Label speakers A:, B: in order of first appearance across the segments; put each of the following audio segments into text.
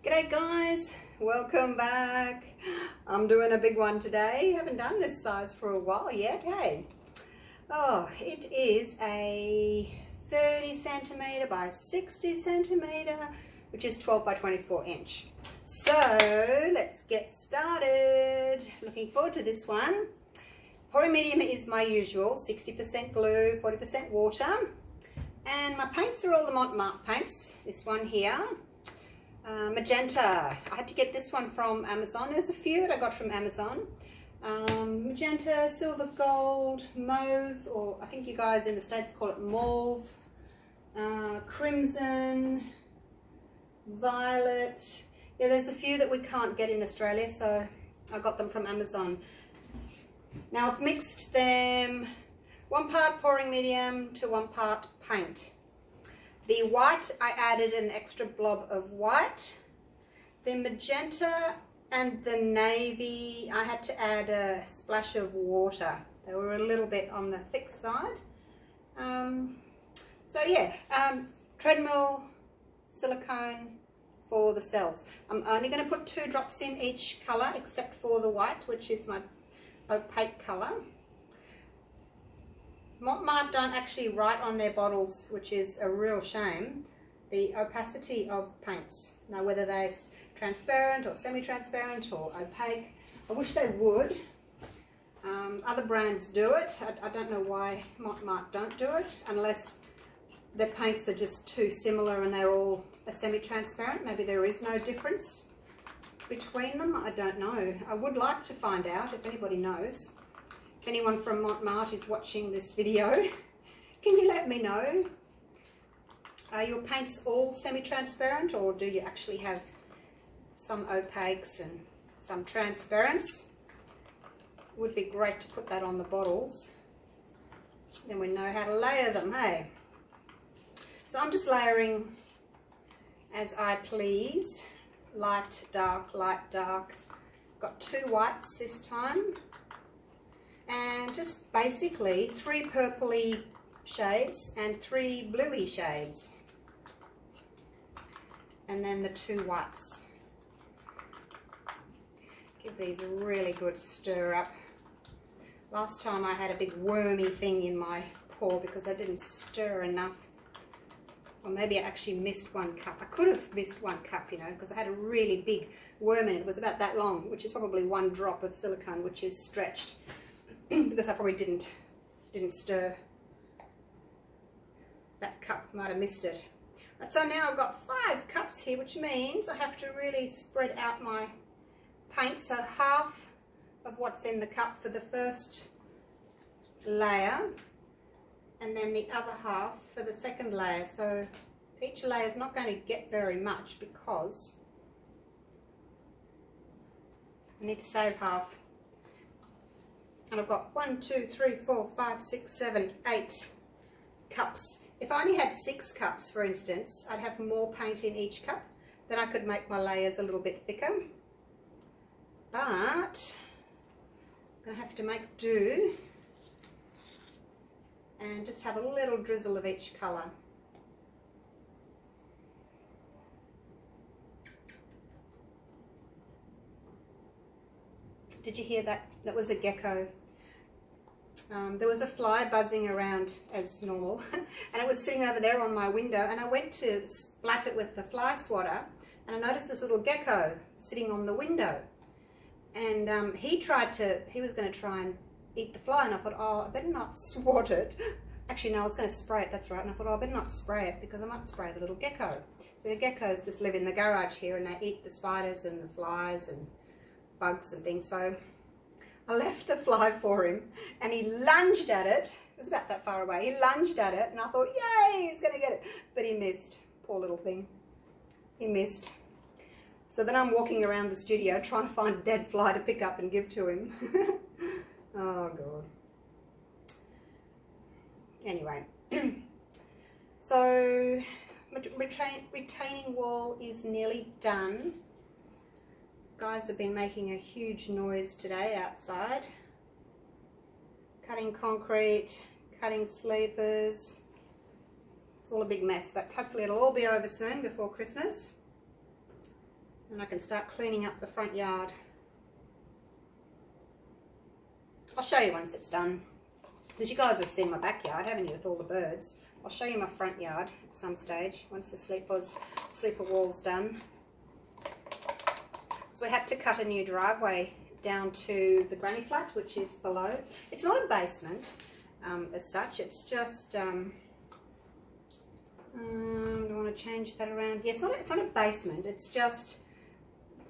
A: G'day guys, welcome back. I'm doing a big one today. Haven't done this size for a while yet, hey? Oh, it is a 30 centimetre by 60 centimetre, which is 12 by 24 inch. So let's get started. Looking forward to this one. Pouring medium is my usual, 60% glue, 40% water. And my paints are all the Mont Marte paints. This one here. Magenta. I had to get this one from Amazon. There's a few that I got from Amazon. Magenta, silver gold, mauve, or I think you guys in the States call it mauve, crimson, violet. Yeah, there's a few that we can't get in Australia, so I got them from Amazon. Now I've mixed them 1 part pouring medium to 1 part paint. The white, I added an extra blob of white. The magenta and the navy, I had to add a splash of water. They were a little bit on the thick side. So yeah, treadmill silicone for the cells. I'm only going to put 2 drops in each colour except for the white, which is my opaque colour. Mont Marte don't actually write on their bottles, which is a real shame, the opacity of paints. Now whether they're transparent or semi-transparent or opaque, I wish they would. Other brands do it. I don't know why Mont Marte don't do it, unless their paints are just too similar and they're all a semi-transparent. Maybe there is no difference between them. I don't know. I would like to find out if anybody knows. If anyone from Mont Marte is watching this video, can you let me know? Are your paints all semi-transparent, or do you actually have some opaques and some transparents? It would be great to put that on the bottles. Then we know how to layer them, hey? So I'm just layering as I please. Light, dark, light, dark. Got 2 whites this time. And just basically 3 purpley shades and 3 bluey shades, and then the 2 whites. Give these a really good stir up. Last time I had a big wormy thing in my pour because I didn't stir enough, or maybe I actually missed 1 cup. I could have missed 1 cup, you know, because I had a really big worm in it. It was about that long, which is probably 1 drop of silicone, which is stretched. Because I probably didn't stir that cup, might have missed it. Right, so now I've got 5 cups here, which means I have to really spread out my paint. So half of what's in the cup for the first layer, and then the other half for the second layer. So each layer is not going to get very much because I need to save half. And I've got 1, 2, 3, 4, 5, 6, 7, 8 cups. If I only had 6 cups, for instance, I'd have more paint in each cup. Then I could make my layers a little bit thicker. But I'm going to have to make do and just have a little drizzle of each colour. Did you hear that? That was a gecko. There was a fly buzzing around as normal, and it was sitting over there on my window, and I went to splat it with the fly swatter, and I noticed this little gecko sitting on the window, and he was going to try and eat the fly, and I thought, oh, I better not swat it. Actually, no, I was going to spray it, that's right, and I thought, oh, I better not spray it because I might spray the little gecko. So the geckos just live in the garage here, and they eat the spiders and the flies and bugs and things. So I left the fly for him, and he lunged at it. It was about that far away. He lunged at it, and I thought, yay, he's going to get it. But he missed. Poor little thing. He missed. So then I'm walking around the studio trying to find a dead fly to pick up and give to him. Oh, God. Anyway. So retaining wall is nearly done. Guys have been making a huge noise today outside, cutting concrete, cutting sleepers. It's all a big mess, but hopefully it'll all be over soon before Christmas. And I can start cleaning up the front yard. I'll show you once it's done. Because you guys have seen my backyard, haven't you, with all the birds. I'll show you my front yard at some stage, once the sleeper wall's done. So we had to cut a new driveway down to the granny flat, which is below. It's not a basement as such, it's just, do I want to change that around? Yeah, it's not a basement, it's just,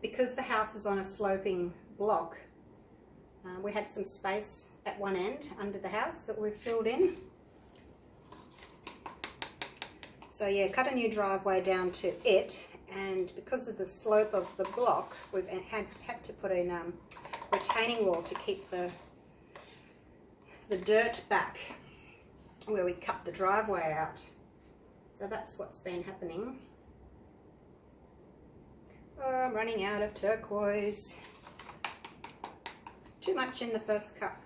A: because the house is on a sloping block, we had some space at one end under the house that we've filled in. So yeah, cut a new driveway down to it, and because of the slope of the block, we've had to put in retaining wall to keep the dirt back where we cut the driveway out. So that's what's been happening. Oh, I'm running out of turquoise. Too much in the first cup.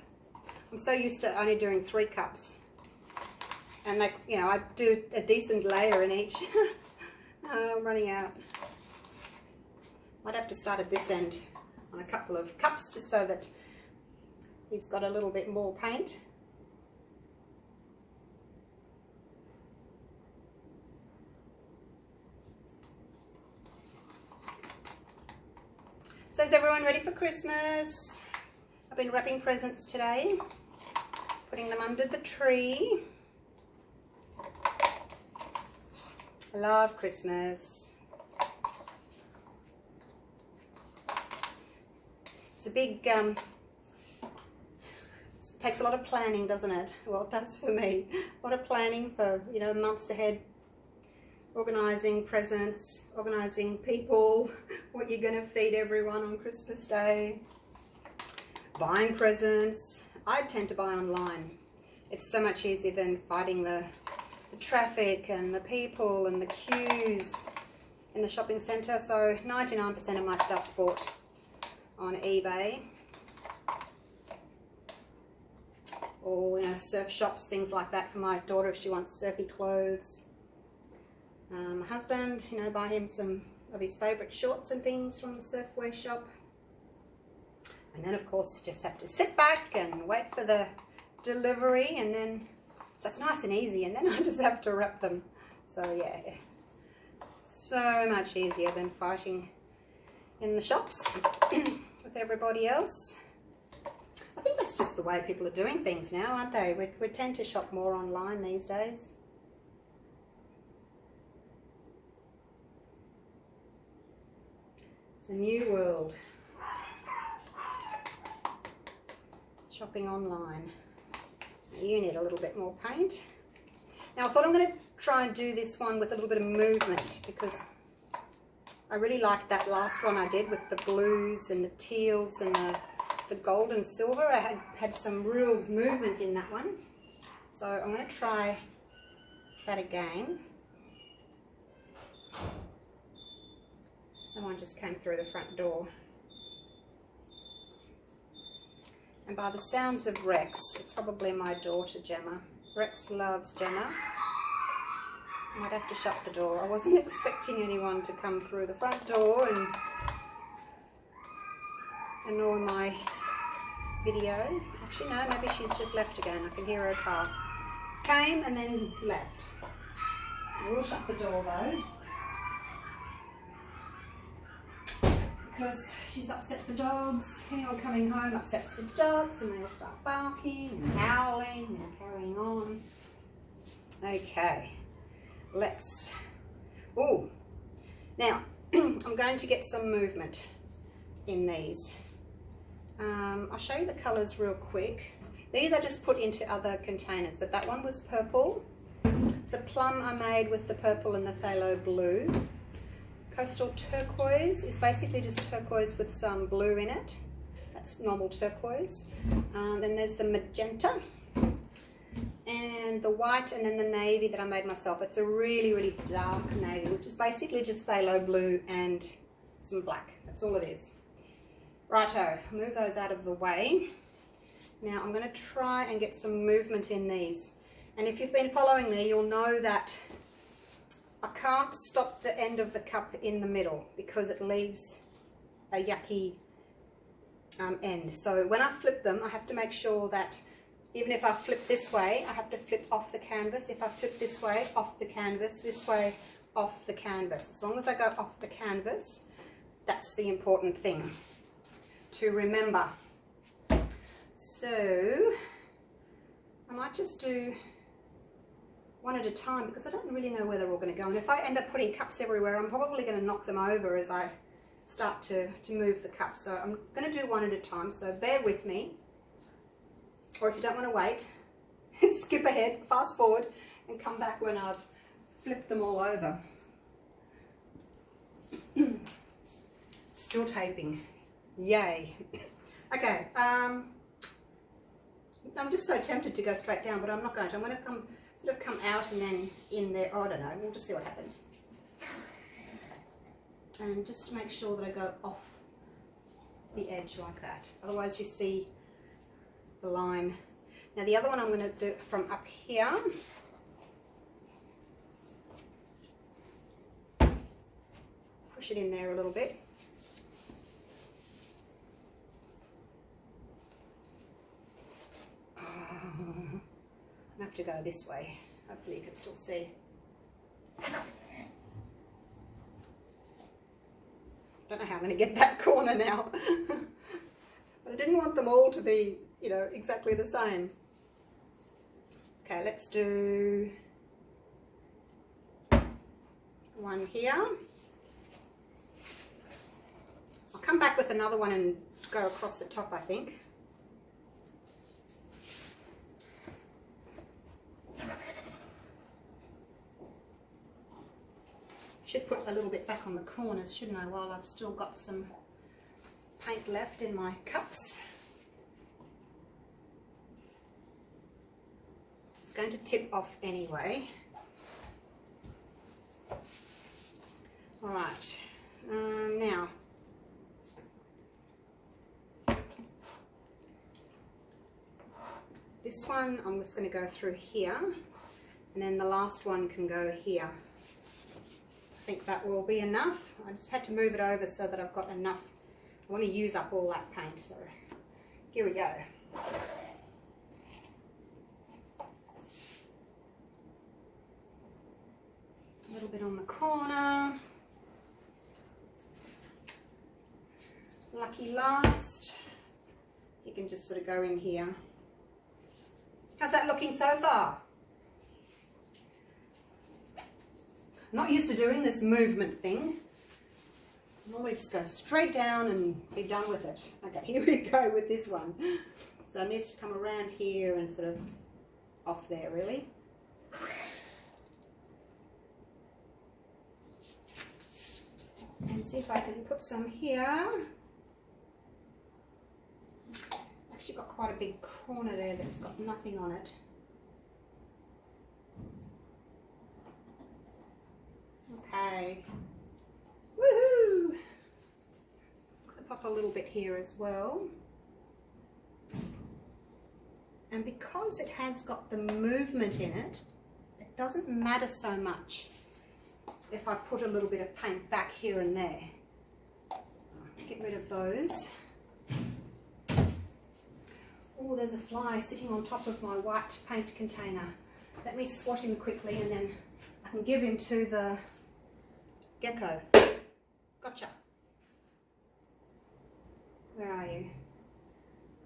A: I'm so used to only doing 3 cups. And like, you know, I do a decent layer in each. Oh, I'm running out. Might have to start at this end on a couple of cups just so that he's got a little bit more paint. So is everyone ready for Christmas? I've been wrapping presents today, putting them under the tree. I love Christmas. It's a big, it takes a lot of planning, doesn't it? Well, it does for me. A lot of planning for, you know, months ahead. Organising presents, organising people, what you're going to feed everyone on Christmas Day. Buying presents. I tend to buy online. It's so much easier than fighting the traffic and the people and the queues in the shopping centre. So 99% of my stuff's bought on eBay. Or, you know, surf shops, things like that for my daughter if she wants surfy clothes. My husband, you know, buy him some of his favourite shorts and things from the surfwear shop. And then, of course, just have to sit back and wait for the delivery, and then, so it's nice and easy, and then I just have to wrap them. So, yeah, so much easier than fighting in the shops with everybody else. I think that's just the way people are doing things now, aren't they? We tend to shop more online these days. It's a new world. Shopping online. You need a little bit more paint. Now I thought I'm going to try and do this one with a little bit of movement, because I really liked that last one I did with the blues and the teals and the gold and silver. I had some real movement in that one. So I'm going to try that again. Someone just came through the front door. And by the sounds of Rex, it's probably my daughter Gemma. Rex loves Gemma. I might have to shut the door. I wasn't expecting anyone to come through the front door and annoy my video. Actually no, maybe she's just left again. I can hear her car. Came and then left. I will shut the door though, because she's upset the dogs. Anyone coming home upsets the dogs and they'll start barking and howling and carrying on. Okay, let's, oh, now I'm going to get some movement in these. I'll show you the colours real quick. These I just put into other containers, but that one was purple. The plum I made with the purple and the phthalo blue. Coastal turquoise is basically just turquoise with some blue in it. That's normal turquoise. Then there's the magenta and the white, and then the navy that I made myself. It's a really, really dark navy, which is basically just phthalo blue and some black. That's all it is. Righto, move those out of the way. Now I'm going to try and get some movement in these. And if you've been following me, you'll know that I can't stop the end of the cup in the middle because it leaves a yucky end. So when I flip them, I have to make sure that even if I flip this way, I have to flip off the canvas. If I flip this way, off the canvas, this way, off the canvas. As long as I go off the canvas, that's the important thing to remember. So I might just do one at a time because I don't really know where they're all going to go. And if I end up putting cups everywhere, I'm probably going to knock them over as I start to move the cups. So I'm going to do one at a time, so bear with me. Or if you don't want to wait, skip ahead, fast forward, and come back when I've flipped them all over. Still taping. Yay. Okay, I'm just so tempted to go straight down, but I'm not going to. I'm going to sort of come out and then in there. Oh, I don't know. We'll just see what happens. And just to make sure that I go off the edge like that. Otherwise you see the line. Now the other one I'm going to do from up here. Push it in there a little bit. I have to go this way. Hopefully you can still see. Don't know how I'm going to get that corner now. But I didn't want them all to be, you know, exactly the same. Okay, let's do one here. I'll come back with another one and go across the top, I think. Should put a little bit back on the corners, shouldn't I, while I've still got some paint left in my cups. It's going to tip off anyway. All right, now this one I'm just going to go through here, and then the last one can go here. I think that will be enough. I just had to move it over so that I've got enough. I want to use up all that paint, so here we go. A little bit on the corner. Lucky last. You can just sort of go in here. How's that looking so far? I'm not used to doing this movement thing. I normally just go straight down and be done with it. Okay, here we go with this one. So it needs to come around here and sort of off there, really. And see if I can put some here. Actually got quite a big corner there that's got nothing on it. Okay. Woohoo! So pop a little bit here as well. And because it has got the movement in it, it doesn't matter so much if I put a little bit of paint back here and there. Get rid of those. Oh, there's a fly sitting on top of my white paint container. Let me swat him quickly and then I can give him to the gecko. Gotcha. Where are you?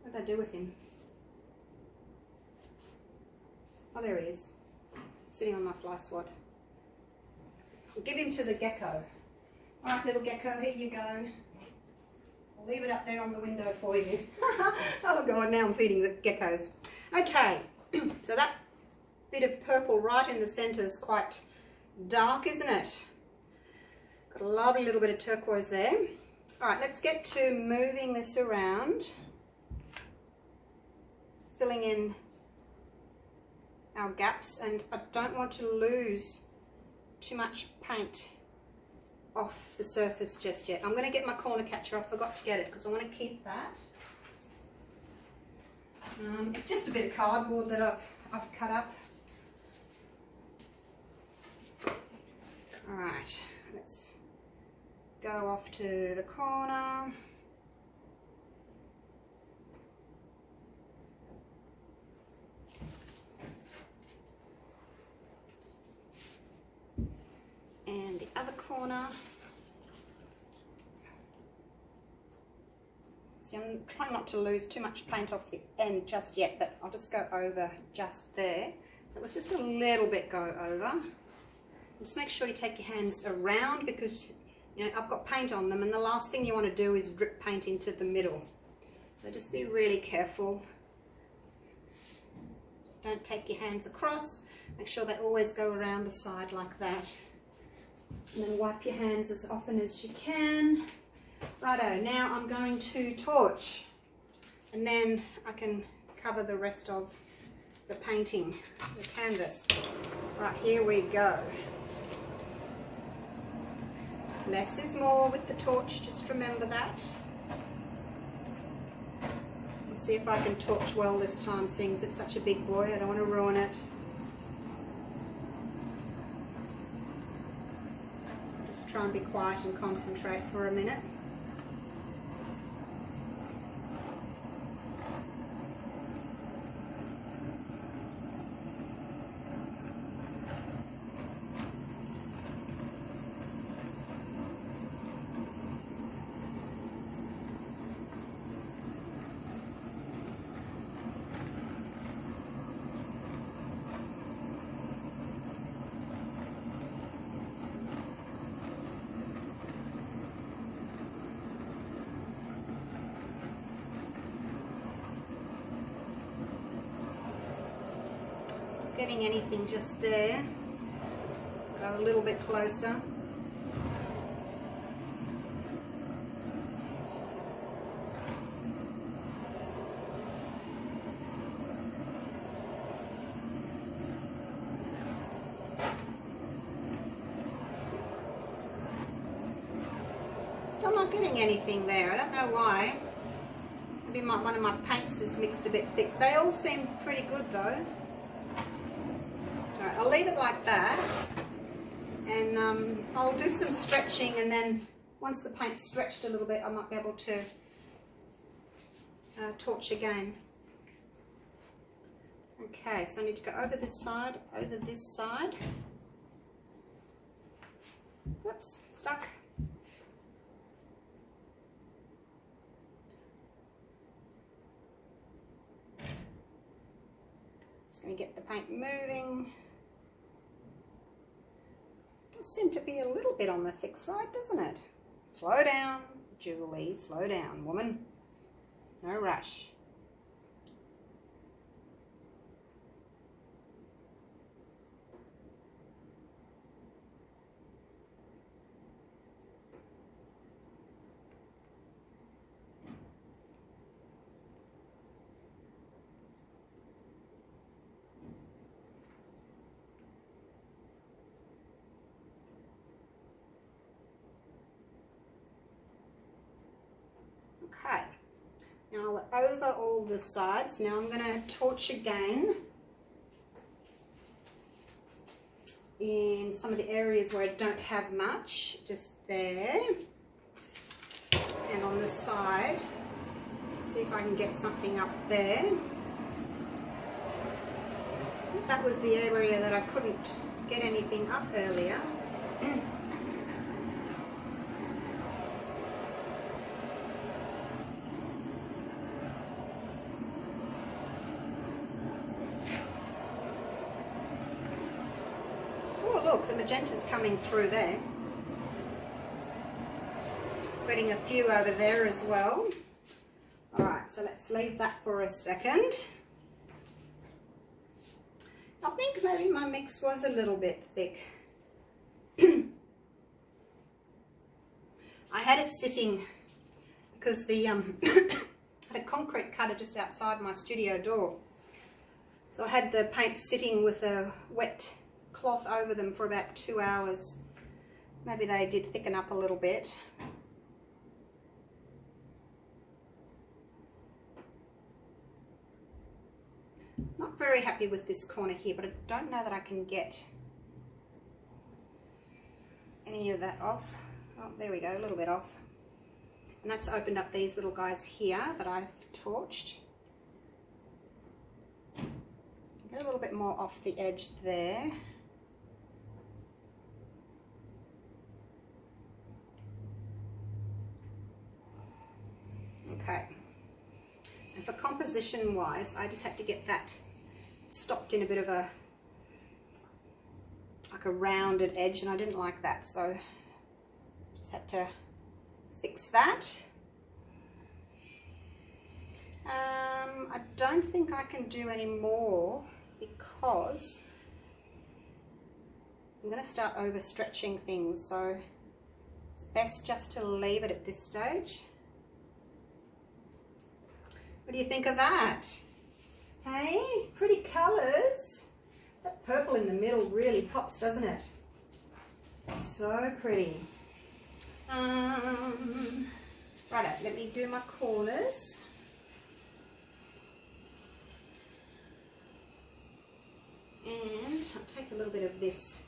A: What did I do with him? Oh, there he is. Sitting on my fly swat. I'll give him to the gecko. All right, little gecko, here you go. I'll leave it up there on the window for you. Oh God, now I'm feeding the geckos. Okay, so that bit of purple right in the centre is quite dark, isn't it? Got a lovely little bit of turquoise there. All right, let's get to moving this around, filling in our gaps, and I don't want to lose too much paint off the surface just yet. I'm going to get my corner catcher. I forgot to get it because I want to keep that. It's just a bit of cardboard that I've cut up. Right, let's go off to the corner. And the other corner. See, I'm trying not to lose too much paint off the end just yet, but I'll just go over just there. It was just a little bit go over. Just make sure you take your hands around, because you know I've got paint on them, and the last thing you want to do is drip paint into the middle. So just be really careful. Don't take your hands across. Make sure they always go around the side like that. And then wipe your hands as often as you can. Righto, now I'm going to torch, and then I can cover the rest of the painting, the canvas. Right, here we go. Less is more with the torch, just remember that. Let's see if I can torch well this time, seeing as it's such a big boy. I don't want to ruin it. Just try and be quiet and concentrate for a minute. Getting anything just there. Go a little bit closer. Still not getting anything there. I don't know why. Maybe one of my paints is mixed a bit thick. They all seem pretty good though. I'll leave it like that, and I'll do some stretching, and then once the paint's stretched a little bit I might be able to torch again. Okay, so I need to go over this side, over this side. Whoops, stuck. Just going to get the paint moving. Seem to be a little bit on the thick side, doesn't it? Slow down, Julie, slow down, woman. No rush. Okay, now we're over all the sides. Now I'm going to torch again in some of the areas where I don't have much, just there, and on the side. See if I can get something up there. That was the area that I couldn't get anything up earlier. Look, the magenta's coming through there. Getting a few over there as well. Alright, so let's leave that for a second. I think maybe my mix was a little bit thick. I had it sitting because the I had a concrete cutter just outside my studio door. So I had the paint sitting with a wet cloth over them for about 2 hours. Maybe they did thicken up a little bit. Not very happy with this corner here, but I don't know that I can get any of that off. Oh, there we go, a little bit off. And that's opened up these little guys here that I've torched. Get a little bit more off the edge there. Okay. And for composition wise, I just had to get that stopped in a bit of a, like a rounded edge, and I didn't like that, so just had to fix that. I don't think I can do any more because I'm going to start overstretching things, so it's best just to leave it at this stage. What do you think of that? Hey, pretty colours. That purple in the middle really pops, doesn't it? So pretty. Righto, let me do my corners. And I'll take a little bit of this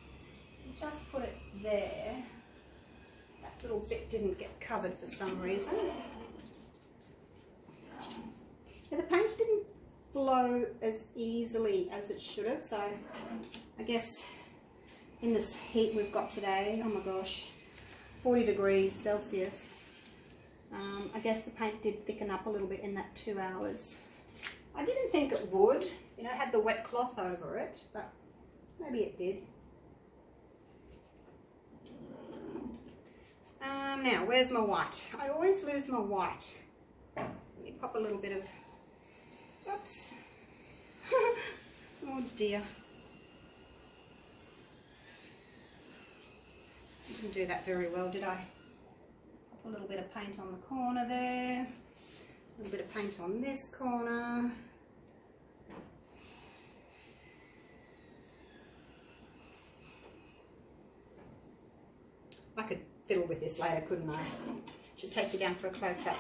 A: and just put it there. That little bit didn't get covered for some reason. Yeah, the paint didn't flow as easily as it should have, so I guess in this heat we've got today, oh my gosh, 40 degrees Celsius, I guess the paint did thicken up a little bit in that 2 hours. I didn't think it would, you know, it had the wet cloth over it, but maybe it did. Now, where's my white? I always lose my white. Let me pop a little bit of, oops, oh dear. I didn't do that very well, did I? Pop a little bit of paint on the corner there, a little bit of paint on this corner. I could fiddle with this later, couldn't I? Should take you down for a close-up.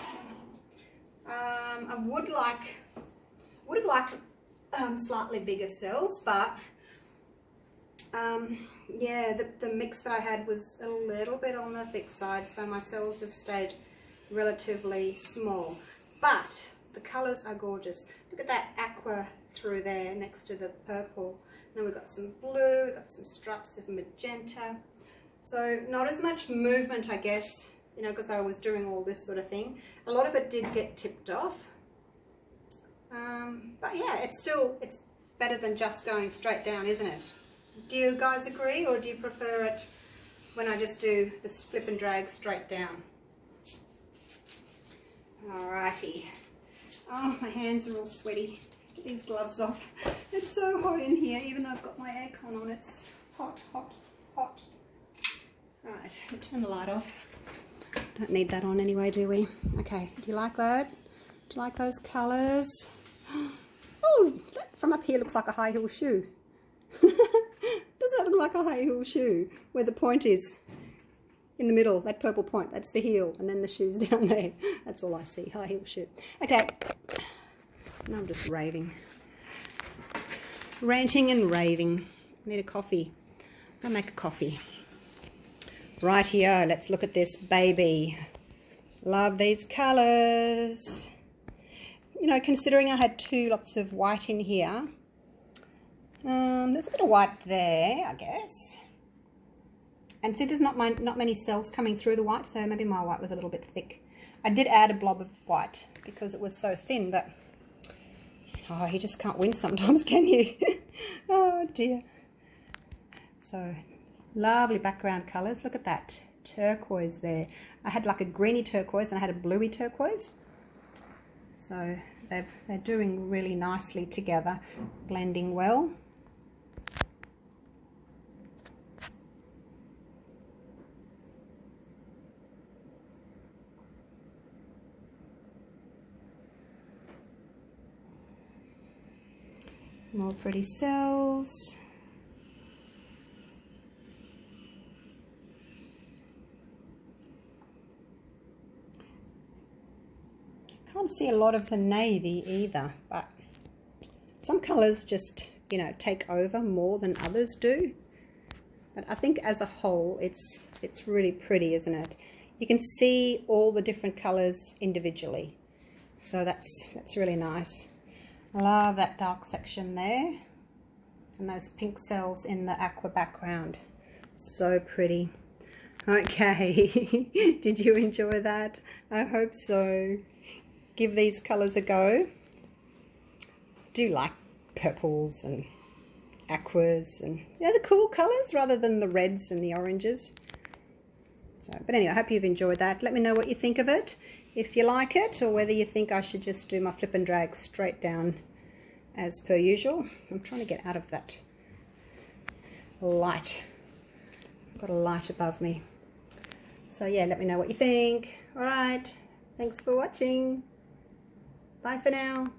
A: I would have liked slightly bigger cells, but yeah, the mix that I had was a little bit on the thick side, so my cells have stayed relatively small. But the colours are gorgeous. Look at that aqua through there next to the purple. Then we've got some blue, we've got some stripes of magenta. So not as much movement, I guess, you know, because I was doing all this sort of thing. A lot of it did get tipped off. But yeah, it's better than just going straight down, isn't it? Do you guys agree, or do you prefer it when I just do this flip and drag straight down? Alrighty. Oh, my hands are all sweaty. Get these gloves off. It's so hot in here, even though I've got my aircon on. It's hot, hot, hot. Right, I'll turn the light off. Don't need that on anyway, do we? Okay, do you like that? Do you like those colours? Oh, that from up here looks like a high heel shoe. Doesn't that look like a high heel shoe? Where the point is in the middle, that purple point, that's the heel, and then the shoe's down there. That's all I see, high heel shoe. Okay, now I'm just raving. Ranting and raving. I need a coffee. I'll make a coffee. Right here, let's look at this baby. Love these colours. You know, considering I had lots of white in here, there's a bit of white there, I guess. And see, there's not many cells coming through the white, so maybe my white was a little bit thick. I did add a blob of white because it was so thin, but oh, you just can't win sometimes, can you? Oh dear. So lovely background colours. Look at that turquoise there. I had like a greeny turquoise and I had a bluey turquoise. So they're doing really nicely together, blending well. More pretty cells. Can't see a lot of the navy either, but some colours just, you know, take over more than others do. But I think as a whole, it's really pretty, isn't it? You can see all the different colours individually. So that's really nice. I love that dark section there. And those pink cells in the aqua background. So pretty. Okay, did you enjoy that? I hope so. Give these colours a go. I do like purples and aquas and the cool colours rather than the reds and the oranges. So, but anyway, I hope you've enjoyed that. Let me know what you think of it, if you like it, or whether you think I should just do my flip and drag straight down as per usual. I'm trying to get out of that light. I've got a light above me. So yeah, let me know what you think. All right, thanks for watching. Bye for now.